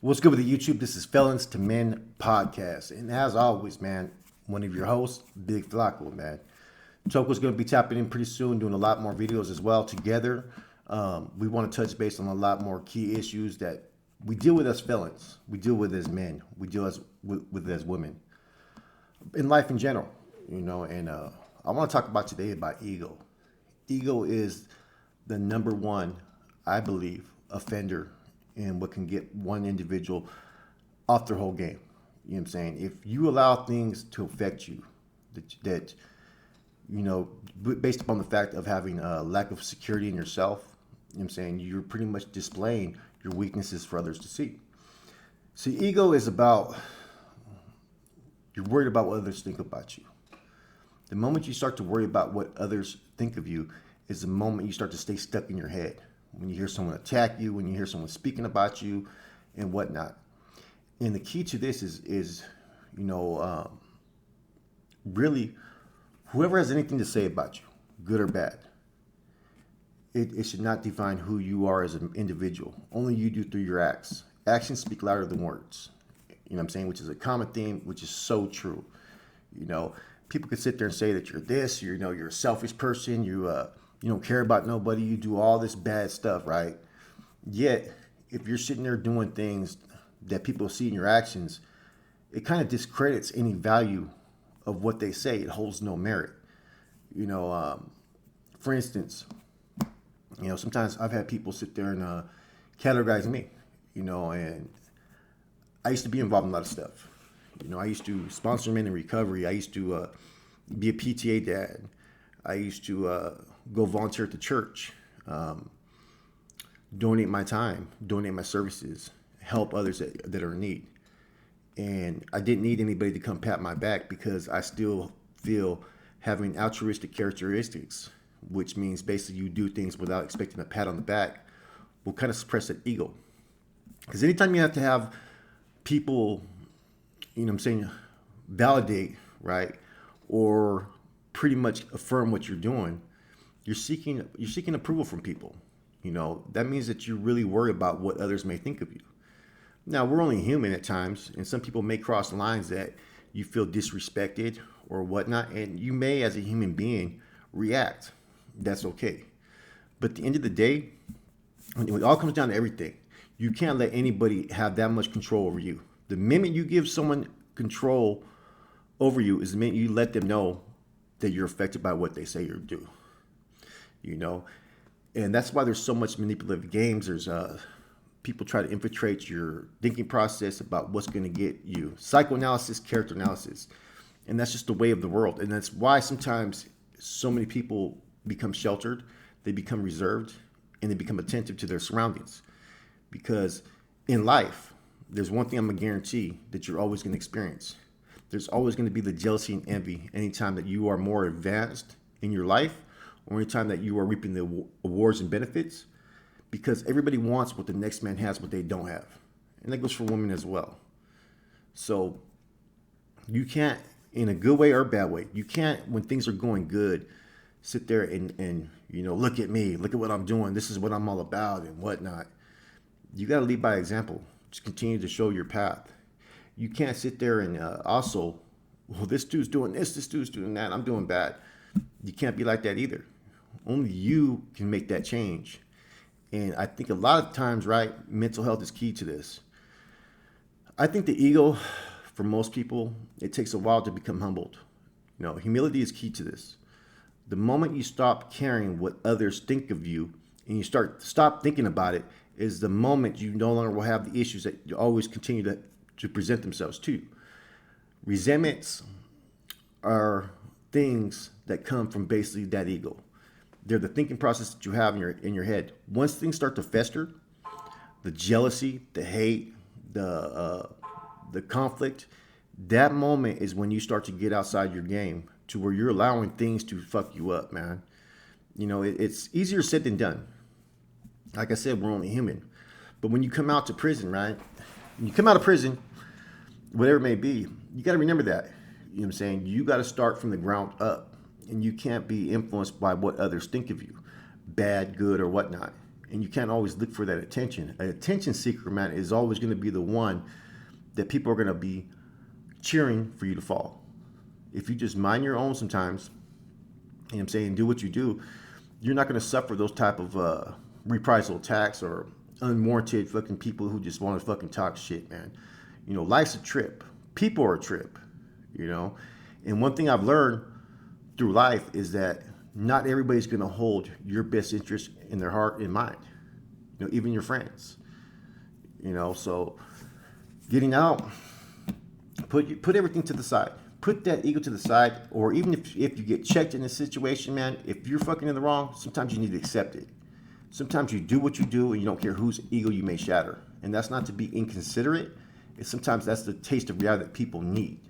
What's good with the YouTube? This is Felons to Men podcast. And as always, man, one of your hosts, Big Flacco, man. Choco's going to be tapping in pretty soon, doing a lot more videos as well together. We want to touch base on a lot more key issues that we deal with as felons, we deal with as men, we deal with as women, in life in general, And I want to talk about today about ego. Ego is the number one, I believe, offender in what can get one individual off their whole game. You know what I'm saying? If you allow things to affect you, that based upon the fact of having a lack of security in yourself, you know what I'm saying, you're pretty much displaying your weaknesses for others to see. See, ego is about, you're worried about what others think about you. The moment you start to worry about what others think of you is the moment you start to stay stuck in your head. When you hear someone attack you, when you hear someone speaking about you and whatnot. And the key to this is really, whoever has anything to say about you, good or bad, it should not define who you are as an individual. Only you do through your acts. Actions speak louder than words. You know what I'm saying? Which is a common theme, which is so true. People could sit there and say that you're this, you're a selfish person, you don't care about nobody, you do all this bad stuff, right? Yet, if you're sitting there doing things that people see in your actions, it kind of discredits any value of what they say. It holds no merit. For instance, sometimes I've had people sit there and categorize me, and I used to be involved in a lot of stuff. I used to sponsor men in recovery. I used to be a PTA dad. I used to go volunteer at the church, donate my time, donate my services, help others that are in need. And I didn't need anybody to come pat my back because I still feel having altruistic characteristics, which means basically you do things without expecting a pat on the back, will kind of suppress that ego. Because anytime you have to have people, validate, right, or pretty much affirm what you're doing, you're seeking approval from people. That means that you really worry about what others may think of you. Now, we're only human at times, and some people may cross lines that you feel disrespected or whatnot, and you may, as a human being, react. That's okay. But at the end of the day, when it all comes down to everything, you can't let anybody have that much control over you. The minute you give someone control over you is the minute you let them know that you're affected by what they say or do. And that's why there's so much manipulative games. There's people try to infiltrate your thinking process about what's going to get you. Psychoanalysis, character analysis. And that's just the way of the world. And that's why sometimes so many people become sheltered, they become reserved, and they become attentive to their surroundings. Because in life, there's one thing I'm going to guarantee that you're always going to experience. There's always going to be the jealousy and envy anytime that you are more advanced in your life or anytime that you are reaping the awards and benefits, because everybody wants what the next man has, what they don't have. And that goes for women as well. So you can't, in a good way or a bad way, you can't, when things are going good, sit there and look at me, look at what I'm doing, this is what I'm all about and whatnot. You got to lead by example. Just continue to show your path. You can't sit there and also, well, this dude's doing this dude's doing that, I'm doing bad. You can't be like that either. Only you can make that change. And I think a lot of times, right, mental health is key to this. I think the ego, for most people, it takes a while to become humbled. Humility is key to this. The moment you stop caring what others think of you and you stop thinking about it is the moment you no longer will have the issues that you always continue to present themselves to. Resentments are things that come from basically that ego. They're the thinking process that you have in your head. Once things start to fester, the jealousy, the hate, the conflict, that moment is when you start to get outside your game to where you're allowing things to fuck you up, man. It's easier said than done. Like I said, we're only human. But when you come out to prison, right? When you come out of prison, whatever it may be, you got to remember that. You know what I'm saying? You got to start from the ground up. And you can't be influenced by what others think of you, bad, good, or whatnot. And you can't always look for that attention. An attention seeker, man, is always going to be the one that people are going to be cheering for you to fall. If you just mind your own sometimes, you know what I'm saying, do what you do, you're not going to suffer those type of reprisal attacks or unwarranted fucking people who just want to fucking talk shit, man. You know, life's a trip. People are a trip, you know. And one thing I've learned through life is that not everybody's going to hold your best interest in their heart and mind. You know, even your friends. You know, so getting out, put everything to the side. Put that ego to the side, or even if you get checked in a situation, man, if you're fucking in the wrong, sometimes you need to accept it. Sometimes you do what you do and you don't care whose ego you may shatter. And that's not to be inconsiderate. It's sometimes that's the taste of reality that people need.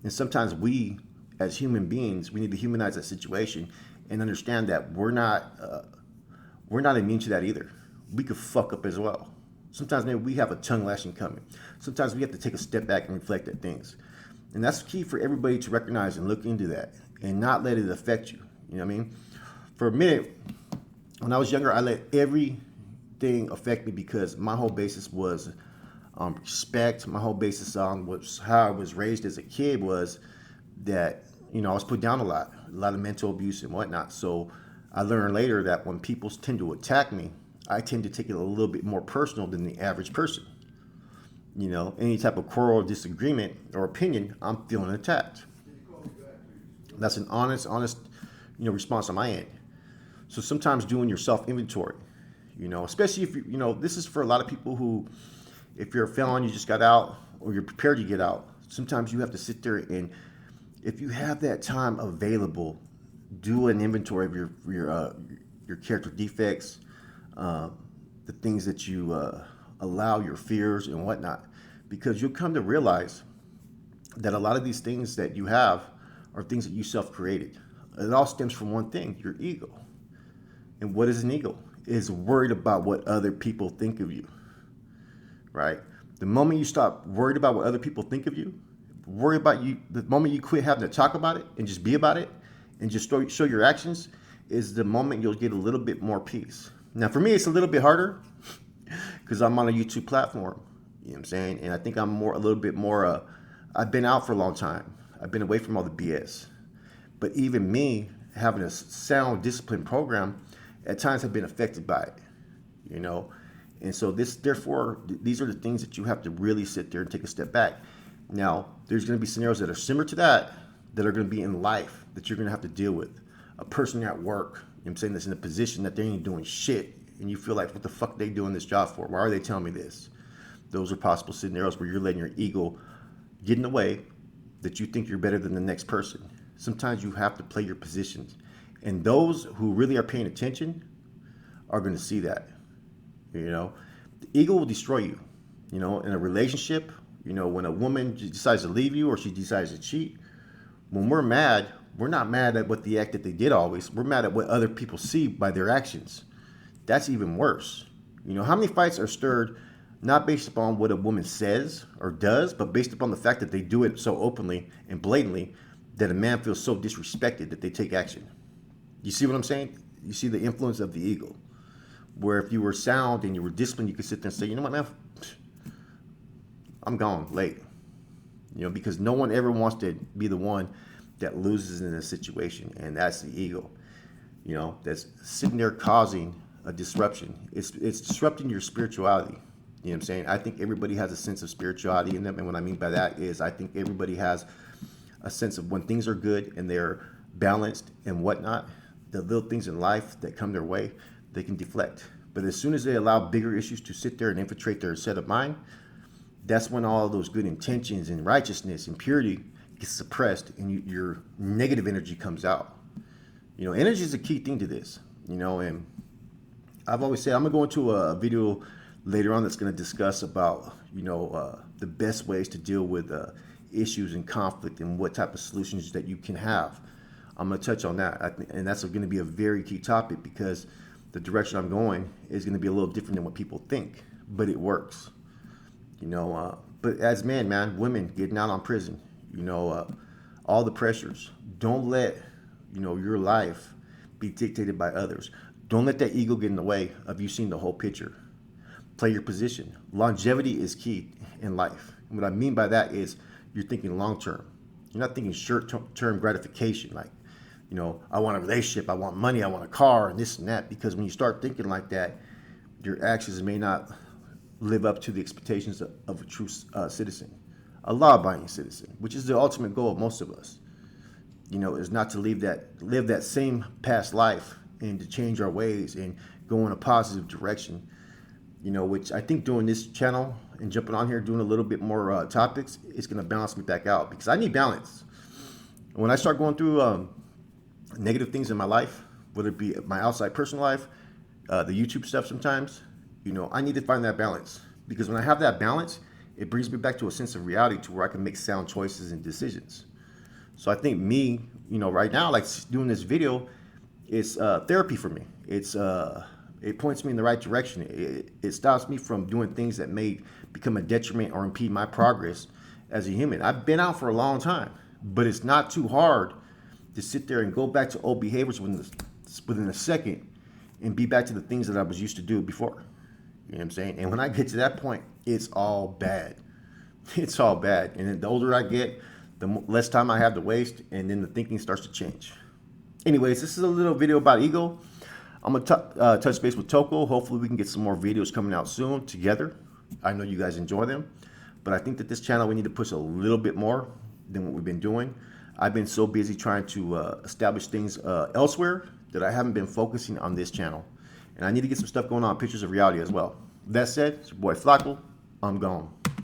And sometimes we, as human beings, we need to humanize that situation and understand that we're not immune to that either. We could fuck up as well. Sometimes maybe we have a tongue lashing coming. Sometimes we have to take a step back and reflect at things. And that's key for everybody to recognize and look into that and not let it affect you. You know what I mean? For a minute, when I was younger, I let everything affect me because my whole basis was respect. My whole basis on was how I was raised as a kid was that, you know, I was put down a lot of mental abuse and whatnot. So I learned later that when people tend to attack me, I tend to take it a little bit more personal than the average person. You know, any type of quarrel or disagreement or opinion, I'm feeling attacked. That's an honest, you know, response on my end. So sometimes doing your self-inventory, you know, especially if you know, this is for a lot of people who, if you're a felon, you just got out or you're prepared to get out. Sometimes you have to sit there and, if you have that time available, do an inventory of your character defects, the things that you allow, your fears and whatnot, because you'll come to realize that a lot of these things that you have are things that you self-created. It all stems from one thing, your ego. And what is an ego? It's worried about what other people think of you, right? The moment you stop worried about what other people think of you, worry about you, the moment you quit having to talk about it and just be about it and just show your actions is the moment you'll get a little bit more peace. Now, for me, it's a little bit harder because I'm on a YouTube platform, you know what I'm saying? And I think I'm a little bit more, I've been out for a long time. I've been away from all the BS. But even me having a sound discipline program, at times have been affected by it, you know? And so therefore, these are the things that you have to really sit there and take a step back. Now, there's going to be scenarios that are similar to that are going to be in life that you're going to have to deal with. A person at work, you know what I'm saying, that's in a position that they ain't doing shit, and you feel like, what the fuck are they doing this job for? Why are they telling me this? Those are possible scenarios where you're letting your ego get in the way, that you think you're better than the next person. Sometimes you have to play your positions. And those who really are paying attention are going to see that. You know, the ego will destroy you. You know, in a relationship, you know, when a woman decides to leave you or she decides to cheat, when we're mad, we're not mad at what the act that they did always. We're mad at what other people see by their actions. That's even worse. You know, how many fights are stirred not based upon what a woman says or does, but based upon the fact that they do it so openly and blatantly that a man feels so disrespected that they take action. You see what I'm saying? You see the influence of the ego. Where if you were sound and you were disciplined, you could sit there and say, you know what, man, I'm gone late. You know, because no one ever wants to be the one that loses in a situation, and that's the ego. You know, that's sitting there causing a disruption. It's disrupting your spirituality. You know what I'm saying? I think everybody has a sense of spirituality in them, and what I mean by that is I think everybody has a sense of when things are good and they're balanced and whatnot, the little things in life that come their way, they can deflect. But as soon as they allow bigger issues to sit there and infiltrate their set of mind, that's when all of those good intentions and righteousness and purity gets suppressed and your negative energy comes out. You know, energy is a key thing to this, you know, and I've always said I'm going to go into a video later on that's going to discuss about, you know, the best ways to deal with issues and conflict and what type of solutions that you can have. I'm going to touch on that, and that's going to be a very key topic because the direction I'm going is going to be a little different than what people think, but it works. You know, but as men, man, women getting out on prison, you know, all the pressures. Don't let, you know, your life be dictated by others. Don't let that ego get in the way of you seeing the whole picture. Play your position. Longevity is key in life. And what I mean by that is you're thinking long term. You're not thinking short term gratification, like, I want a relationship, I want money, I want a car, and this and that. Because when you start thinking like that, your actions may not live up to the expectations of a true citizen, a law-abiding citizen, which is the ultimate goal of most of us. Is not to live that same past life and to change our ways and go in a positive direction. Which I think doing this channel and jumping on here, doing a little bit more topics, is going to balance me back out, because I need balance. When I start going through negative things in my life, whether it be my outside personal life, the YouTube stuff sometimes, I need to find that balance. Because when I have that balance, it brings me back to a sense of reality to where I can make sound choices and decisions. So I think me, right now, like doing this video, is therapy for me. It points me in the right direction. It stops me from doing things that may become a detriment or impede my progress as a human. I've been out for a long time, but it's not too hard to sit there and go back to old behaviors within a second and be back to the things that I was used to do before. You know what I'm saying? And when I get to that point, it's all bad. It's all bad. And then the older I get, the less time I have to waste, and then the thinking starts to change. Anyways, this is a little video about ego. I'm going to touch base with Toko. Hopefully we can get some more videos coming out soon together. I know you guys enjoy them, but I think that this channel, we need to push a little bit more than what we've been doing. I've been so busy trying to establish things elsewhere that I haven't been focusing on this channel. And I need to get some stuff going on, pictures of reality as well. That said, it's your boy Flacco. I'm gone.